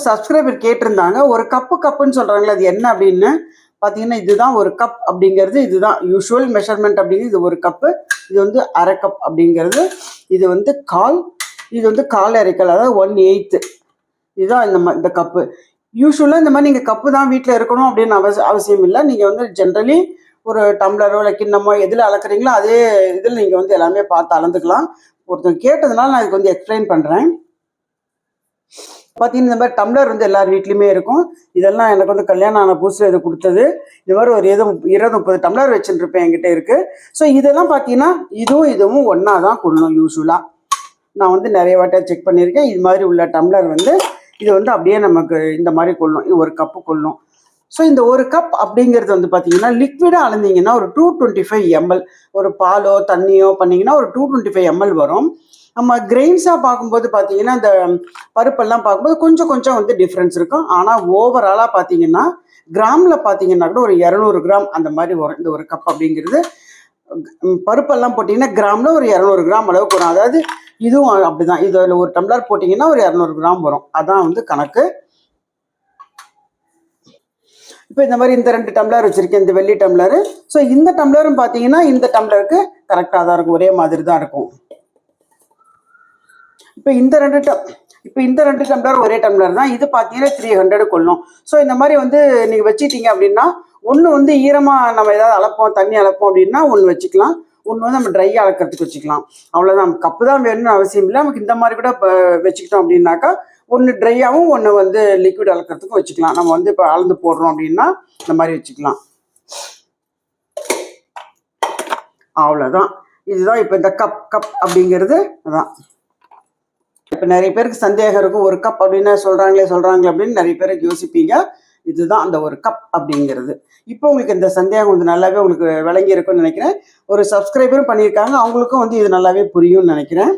Subscriber கேட்டிருந்தாங்க, ஒரு கப்புன்னு சொல்கிறாங்களே அது என்ன அப்படின்னு பார்த்தீங்கன்னா, இதுதான் ஒரு கப் அப்படிங்கிறது. இதுதான் யூஷுவல் மெஷர்மெண்ட் அப்படிங்கிறது. இது ஒரு கப்பு, இது வந்து அரை கப் அப்படிங்கிறது, இது வந்து கால், இது வந்து கால் அரைக்கல், அதாவது 1/8. இதுதான் இந்த கப்பு. யூஸ்வலாக இந்த மாதிரி நீங்கள் கப்பு தான் வீட்டில் இருக்கணும் அப்படின்னு அவசியம் இல்லை. நீங்கள் வந்து ஜென்ரலி ஒரு டம்ளரோ இல்லை கிண்ணமோ எதில் அளக்குறீங்களோ அதே இதில் நீங்கள் வந்து எல்லாமே பார்த்து அளந்துக்கலாம். ஒருத்தர் கேட்டதுனால நான் இதுக்கு வந்து எக்ஸ்பிளைன் பண்ணுறேன். பார்த்தீங்கன்னா இந்த மாதிரி டம்ளர் வந்து எல்லார் வீட்லேயுமே இருக்கும். இதெல்லாம் எனக்கு வந்து கல்யாணம் ஆன புதுசில் இது கொடுத்தது. இது மாதிரி ஒரு 20-30 டம்ளர் வச்சுருப்பேன் என்கிட்ட இருக்குது. ஸோ இதெல்லாம் பார்த்தீங்கன்னா இதுவும் ஒன்றா தான் கொள்ளணும். யூஸ்வலாக நான் வந்து நிறைய வாட்டை செக் பண்ணியிருக்கேன். இது மாதிரி உள்ள டம்ளர் வந்து இது வந்து அப்படியே நமக்கு இந்த மாதிரி கொள்ளும். இது ஒரு கப்பு கொள்ளும். ஸோ இந்த ஒரு கப் அப்படிங்கிறது வந்து பார்த்தீங்கன்னா லிக்விடாக அளந்தீங்கன்னா ஒரு 225 ml. ஒரு பாலோ தண்ணியோ பண்ணிங்கன்னா ஒரு 225 ml வரும். நம்ம கிரெயின்ஸாக பார்க்கும்போது பார்த்தீங்கன்னா இந்த பருப்பெல்லாம் பார்க்கும்போது கொஞ்சம் வந்து டிஃப்ரென்ஸ் இருக்கும். ஆனால் ஓவராலாக பார்த்தீங்கன்னா கிராமில் பார்த்தீங்கன்னா கூட ஒரு 200 கிராம் அந்த மாதிரி வரும் இந்த ஒரு கப் அப்படிங்கிறது. பருப்பெல்லாம் போட்டிங்கன்னா கிராமில் ஒரு 200 கிராம் அளவுக்கு வரும். அதாவது இதுவும் அப்படிதான். இதில் ஒரு டம்ளர் போட்டிங்கன்னா ஒரு 200 கிராம் வரும். அதான் வந்து கணக்கு. இப்போ இந்த மாதிரி இந்த 2 டம்ளர் வச்சுருக்கேன், இந்த வெள்ளி டம்ளரு. ஸோ இந்த டம்ளரும் பார்த்தீங்கன்னா இந்த டம்ளருக்கு கரெக்டாக தான் இருக்கும், ஒரே மாதிரி தான் இருக்கும். இப்போ இந்த 2 டம்ளர் ஒரே டம்ளர் தான். இது பார்த்தீங்கன்னா 300 கொள்ளும். ஸோ இந்த மாதிரி வந்து நீங்கள் வச்சுட்டீங்க அப்படின்னா ஒன்று வந்து ஈரமாக நம்ம ஏதாவது அளப்போம், தண்ணி அளப்போம் அப்படின்னா ஒன்று வச்சுக்கலாம். ஒன்று வந்து நம்ம ட்ரையாக அளக்கிறதுக்கு வச்சுக்கலாம். அவ்வளோதான். கப்பு தான் வேணும்னு அவசியம் இல்லை. நமக்கு இந்த மாதிரி கூட வச்சுக்கிட்டோம் அப்படின்னாக்கா ஒன்று ட்ரையாகவும் ஒன்று வந்து லிக்விட் அளக்கிறதுக்கும் வச்சுக்கலாம். நம்ம வந்து இப்போ அளந்து போடுறோம் அப்படின்னா இந்த மாதிரி வச்சுக்கலாம். அவ்வளோதான். இதுதான் இப்போ இந்த கப் அப்படிங்கிறது அதான். இப்போ நிறைய பேருக்கு சந்தேகம் இருக்கும், ஒரு கப் அப்படின்னா சொல்கிறாங்களே அப்படின்னு நிறைய பேருக்கு யோசிப்பீங்க. இதுதான் அந்த ஒரு கப் அப்படிங்கிறது. இப்போ உங்களுக்கு இந்த சந்தேகம் வந்து நல்லாவே உங்களுக்கு விளங்கி இருக்கும்னு நினைக்கிறேன். ஒரு சப்ஸ்கிரைபரும் பண்ணியிருக்காங்க, அவங்களுக்கும் வந்து இது நல்லாவே புரியும்னு நினைக்கிறேன்.